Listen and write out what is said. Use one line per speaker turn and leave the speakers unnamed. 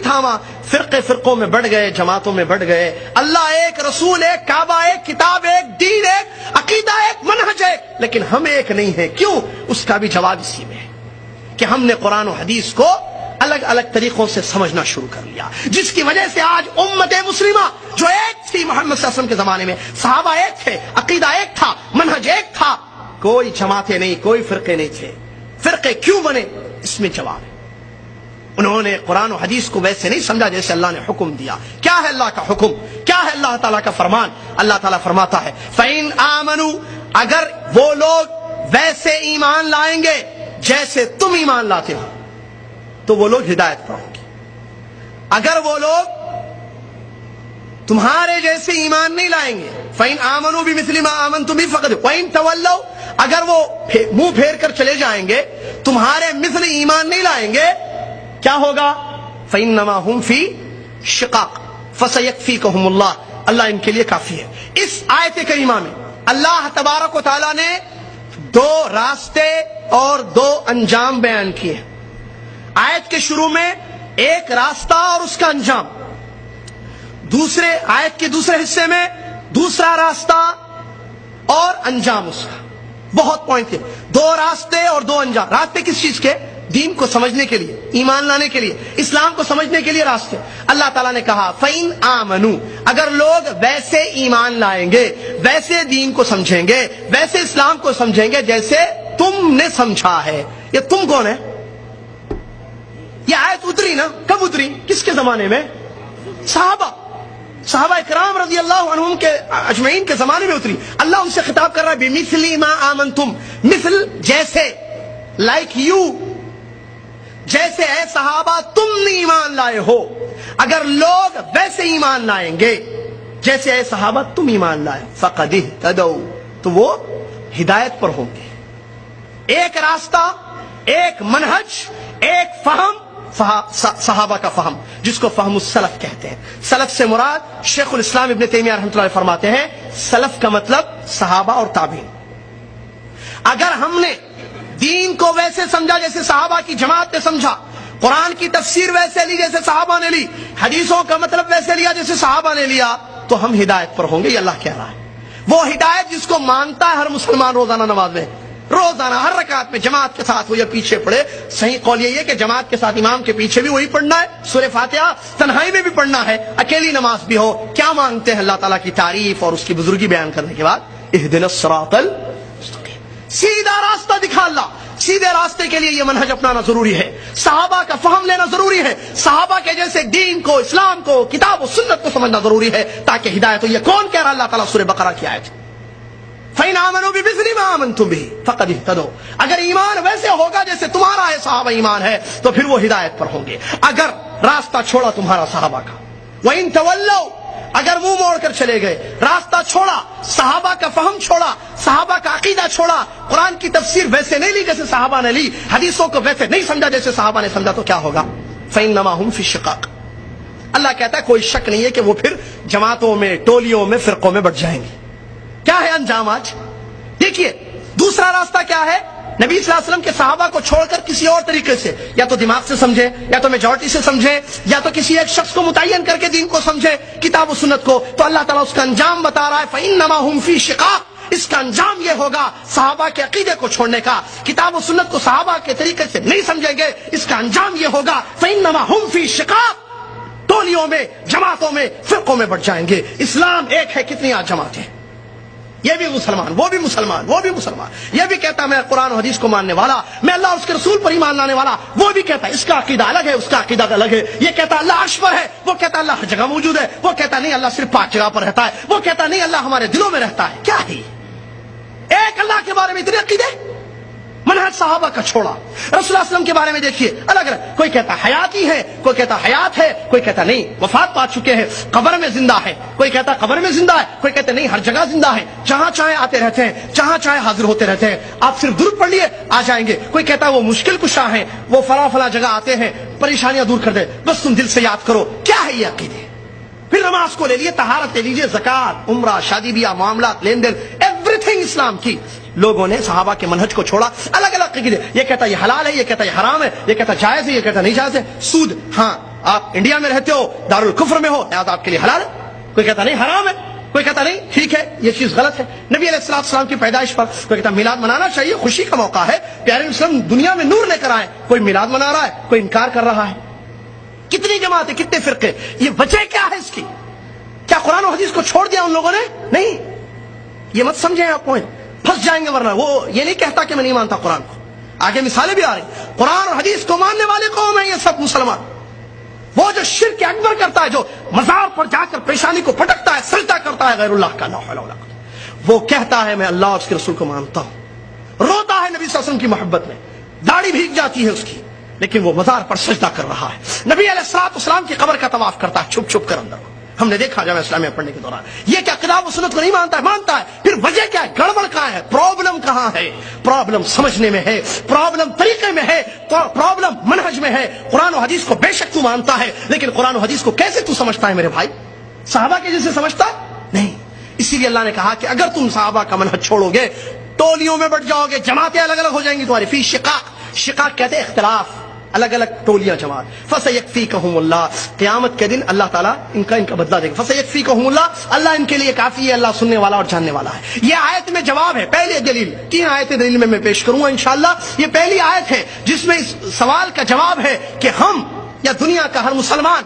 تھاما، فرقے فرقوں میں بڑھ گئے، جماعتوں میں بڑھ گئے. اللہ ایک، رسول ایک، کعبہ ایک، کتاب ایک، دین ایک، عقیدہ ایک، منہج ایک، لیکن ہم ایک نہیں ہیں. کیوں؟ اس کا بھی جواب اسی میں ہے کہ ہم نے قرآن و حدیث کو الگ الگ طریقوں سے سمجھنا شروع کر لیا، جس کی وجہ سے آج امت مسلمہ جو ایک تھی محمد صلی اللہ علیہ وسلم کے زمانے میں، صحابہ ایک تھے، عقیدہ ایک تھا، منہج ایک تھا، کوئی جماعتیں نہیں، کوئی فرقے نہیں تھے. فرقے کیوں بنے؟ اس میں جواب ہے. انہوں نے قرآن و حدیث کو ویسے نہیں سمجھا جیسے اللہ نے حکم دیا. کیا ہے اللہ کا حکم؟ کیا ہے اللہ تعالیٰ کا فرمان؟ اللہ تعالیٰ فرماتا ہے فَإِنْ آمَنُوا، اگر وہ لوگ ویسے ایمان لائیں گے جیسے تم ایمان لاتے ہو تو وہ لوگ ہدایت پر ہوں گے. اگر وہ لوگ تمہارے جیسے ایمان نہیں لائیں گے، فَإِنْ آمَنُوا بِمِثْلِ مَا آمَنْتُمْ بِهِ فَقَدْ وَإِنْ تَوَلَّوْا، اگر وہ منہ پھیر کر چلے جائیں گے، تمہارے مثل ایمان نہیں لائیں گے، کیا ہوگا؟ فَإِنَّمَا هُمْ فِي شِقَاقٍ فَسَيَكْفِيكَهُمُ اللَّهُ، اللہ ان کے لیے کافی ہے. اس آیت کریمہ میں اللہ تبارک و تعالیٰ نے دو راستے اور دو انجام بیان کیے. آیت کے شروع میں ایک راستہ اور اس کا انجام، دوسرے آیت کے دوسرے حصے میں دوسرا راستہ اور انجام اس کا. بہت پوائنٹ ہے، دو راستے اور دو انجام. راستے کس چیز کے؟ دین کو سمجھنے کے لیے، ایمان لانے کے لیے، اسلام کو سمجھنے کے لیے راستے. اللہ تعالیٰ نے کہا فَإِنْ آمَنُوا، اگر لوگ ویسے ایمان لائیں گے، ویسے دین کو سمجھیں گے، ویسے اسلام کو سمجھیں گے جیسے تم نے سمجھا ہے. یہ تم کون ہے؟ یہ آیت اتری نا، کب اتری؟ کس کے زمانے میں؟ صحابہ اکرام رضی اللہ عنہم کے اجمعین کے زمانے میں اتری. اللہ ان سے خطاب کر رہا ہے بِمِثْلِ مَا آمَنْتُمْ، مثل جیسے، لائک یو، جیسے اے صحابہ تم نے ایمان لائے ہو. اگر لوگ ویسے ایمان لائیں گے جیسے اے صحابہ تم ایمان لائے، فَقَدِ اهْتَدَوْا، تو وہ ہدایت پر ہوں گے. ایک راستہ، ایک منہج، ایک فہم، صحابہ کا فہم جس کو فہم السلف کہتے ہیں. سلف سے مراد شیخ الاسلام ابن تیمیہ رحمۃ اللہ علیہ فرماتے ہیں سلف کا مطلب صحابہ اور تابعین. اگر ہم نے دین کو ویسے سمجھا جیسے صحابہ کی جماعت نے سمجھا، قرآن کی تفسیر ویسے لی جیسے صحابہ نے لی، حدیثوں کا مطلب ویسے لیا جیسے صحابہ نے لیا، تو ہم ہدایت پر ہوں گے. یہ اللہ کہہ رہا ہے. وہ ہدایت جس کو مانگتا ہے ہر مسلمان روزانہ نماز میں، روزانہ ہر رکعت میں جماعت کے ساتھ ہو یا پیچھے پڑھے. صحیح قول یہ ہے کہ جماعت کے ساتھ امام کے پیچھے بھی وہی پڑھنا ہے، سورہ فاتحہ تنہائی میں بھی پڑھنا ہے، اکیلی نماز بھی ہو. کیا مانگتے ہیں؟ اللہ تعالیٰ کی تعریف اور اس کی بزرگی بیان کرنے کے بعد اہدنا الصراط المستقیم، سیدھا راستہ دکھا اللہ. سیدھے راستے کے لیے یہ منہج اپنانا ضروری ہے، صحابہ کا فہم لینا ضروری ہے، صحابہ کے جیسے دین کو، اسلام کو، کتاب و سنت کو سمجھنا ضروری ہے تاکہ ہدایت ہو. یہ کون کہہ رہا؟ اللہ تعالیٰ سورہ بقرہ کی آیت فَإِنْ آمَنُوا بِمِثْلِ مَا آمَنْتُمْ بِهِ فَقَدِ اهْتَدَوْا، اگر ایمان ویسے ہوگا جیسے تمہارا ہے، صحابہ ایمان ہے، تو پھر وہ ہدایت پر ہوں گے. اگر راستہ چھوڑا تمہارا صحابہ کا، وَإِنْ تَوَلَّوْا، اگر منہ موڑ کر چلے گئے، راستہ چھوڑا، صحابہ کا فہم چھوڑا، صحابہ کا عقیدہ چھوڑا، قرآن کی تفسیر ویسے نہیں لی جیسے صحابہ نے لی، حدیثوں کو ویسے نہیں سمجھا جیسے صحابہ نے سمجھا، تو کیا ہوگا؟ فَإِنَّمَا هُمْ فِي شِقَاقٍ، اللہ کہتا ہے کوئی شک نہیں ہے کہ وہ پھر جماعتوں میں، ٹولیوں میں، فرقوں میں بٹ جائیں گے. کیا ہے انجام آج؟ دیکھیے دوسرا راستہ کیا ہے. نبی صلی اللہ علیہ وسلم کے صحابہ کو چھوڑ کر کسی اور طریقے سے، یا تو دماغ سے سمجھے، یا تو میجورٹی سے سمجھے، یا تو کسی ایک شخص کو متعین کر کے دین کو سمجھے، کتاب و سنت کو، تو اللہ تعالیٰ اس کا انجام بتا رہا ہے فَإِنَّمَا هُمْ فِي شِقَاقٍ، اس کا انجام یہ ہوگا صحابہ کے عقیدے کو چھوڑنے کا، کتاب و سنت کو صحابہ کے طریقے سے نہیں سمجھیں گے، اس کا انجام یہ ہوگا فَإِنَّمَا هُمْ فِي شِقَاقٍ، ٹولیوں میں، جماعتوں میں، فرقوں میں بٹ جائیں گے. اسلام ایک ہے، کتنی آج جماعتیں، یہ بھی مسلمان، وہ بھی مسلمان، وہ بھی مسلمان. یہ بھی کہتا میں قرآن و حدیث کو ماننے والا، میں اللہ اور اس کے رسول پر ایمان لانے والا، وہ بھی کہتا اس کا عقیدہ الگ ہے، اس کا عقیدہ الگ ہے. یہ کہتا اللہ عرش پر ہے، وہ کہتا اللہ ہر جگہ موجود ہے، وہ کہتا نہیں اللہ صرف 5 جگہ پر رہتا ہے، وہ کہتا نہیں اللہ ہمارے دلوں میں رہتا ہے. کیا ہے ایک اللہ کے بارے میں اتنے عقیدے؟ منہج صحابہ کا چھوڑا. رسول اللہ صلی اللہ علیہ وسلم کے بارے میں دیکھیے الگ الگ، کوئی کہتا حیاتی ہے، کوئی کہتا حیات ہے، کوئی کہتا نہیں وفات پا چکے ہیں، قبر میں زندہ ہے، کوئی کہتا قبر میں زندہ ہے، کوئی کہتا نہیں ہر جگہ زندہ ہے، جہاں چاہے آتے رہتے ہیں، جہاں چاہے حاضر ہوتے رہتے ہیں، آپ صرف درود پڑھ لیے آ جائیں گے. کوئی کہتا وہ مشکل کشا ہیں، وہ فلاں جگہ آتے ہیں، پریشانیاں دور کر دے، بس تم دل سے یاد کرو. کیا ہے یہ عقیدے؟ پھر نماز کو لے لیے، طہارت لے لیجیے، زکات، عمرہ، شادی بیاہ، معاملات، لین دین، ایوری تھنگ اسلام کی. لوگوں نے صحابہ کے منہج کو چھوڑا، الگ الگ عقیدے. یہ کہتا یہ حلال ہے، یہ کہتا یہ حرام ہے، یہ کہتا جائز ہے، یہ کہتا نہیں جائز ہے. سود ہاں آپ انڈیا میں رہتے ہو، دارال کفر میں ہو، لہذا آپ کے لیے حلال ہے، کوئی کہتا نہیں حرام ہے، کوئی کہتا نہیں ٹھیک ہے یہ چیز غلط ہے۔ نبی علیہ السلام کی پیدائش پر کوئی کہتا میلاد منانا چاہیے، خوشی کا موقع ہے، پیارے اسلام دنیا میں نور لے کر آئے، کوئی میلاد منا رہا ہے، کوئی انکار کر رہا ہے۔ کتنی جماعتیں، کتنے فرقے، یہ وجہ کیا ہے اس کی؟ کیا قرآن و حدیث کو چھوڑ دیا ان لوگوں نے؟ نہیں، یہ مت سمجھیں آپ پوائنٹ، پھنس جائیں گے، ورنہ وہ یہ نہیں کہتا کہ میں نہیں مانتا قرآن کو، آگے مثالیں بھی آ رہی، قرآن اور حدیث کو ماننے والے قوم ہیں یہ سب مسلمان۔ وہ جو شرک اکبر کرتا ہے، جو مزار پر جا کر پیشانی کو پٹکتا ہے، سجدہ کرتا ہے غیر اللہ کا، لا حول ولا قوت، وہ کہتا ہے میں اللہ اور اس کے رسول کو مانتا ہوں، روتا ہے نبی صلی اللہ علیہ وسلم کی محبت میں، داڑھی بھیگ جاتی ہے اس کی، لیکن وہ مزار پر سجدہ کر رہا ہے، نبی علیہ السلام کی قبر کا طواف کرتا ہے چھپ چھپ کر اندر، ہم نے دیکھا جامعہ اسلامیہ پڑھنے کے دوران۔ یہ کیا کتاب و سنت کو نہیں مانتا ہے؟ مانتا ہے، پھر وجہ کیا ہے؟ گڑبڑ کہاں ہے؟ پرابلم کہاں ہے؟ پرابلم سمجھنے میں ہے، پرابلم طریقے میں ہے، پرابلم منہج میں ہے۔ قرآن و حدیث کو بے شک تو مانتا ہے، لیکن قرآن و حدیث کو کیسے تو سمجھتا ہے میرے بھائی؟ صحابہ کے جیسے سمجھتا نہیں۔ اسی لیے اللہ نے کہا کہ اگر تم صحابہ کا منہج چھوڑو گے، ٹولیوں میں بٹ جاؤ گے، جماعتیں الگ الگ ہو جائیں گی تمہاری، فی شقاق، شقاق کہتے ہیں اختلاف، الگ الگ ٹولیاں جماعت۔ فسیکفیکہم اللہ، قیامت کے دن اللہ تعالیٰ ان کا بدلہ دے گا۔ فسیکفیکہم اللہ، اللہ ان کے لیے کافی ہے، اللہ سننے والا اور جاننے والا ہے۔ یہ آیت میں جواب ہے، پہلی دلیل، 3 آیتیں دلیل میں پیش کروں گا انشاءاللہ۔ یہ پہلی آیت ہے جس میں اس سوال کا جواب ہے کہ ہم یا دنیا کا ہر مسلمان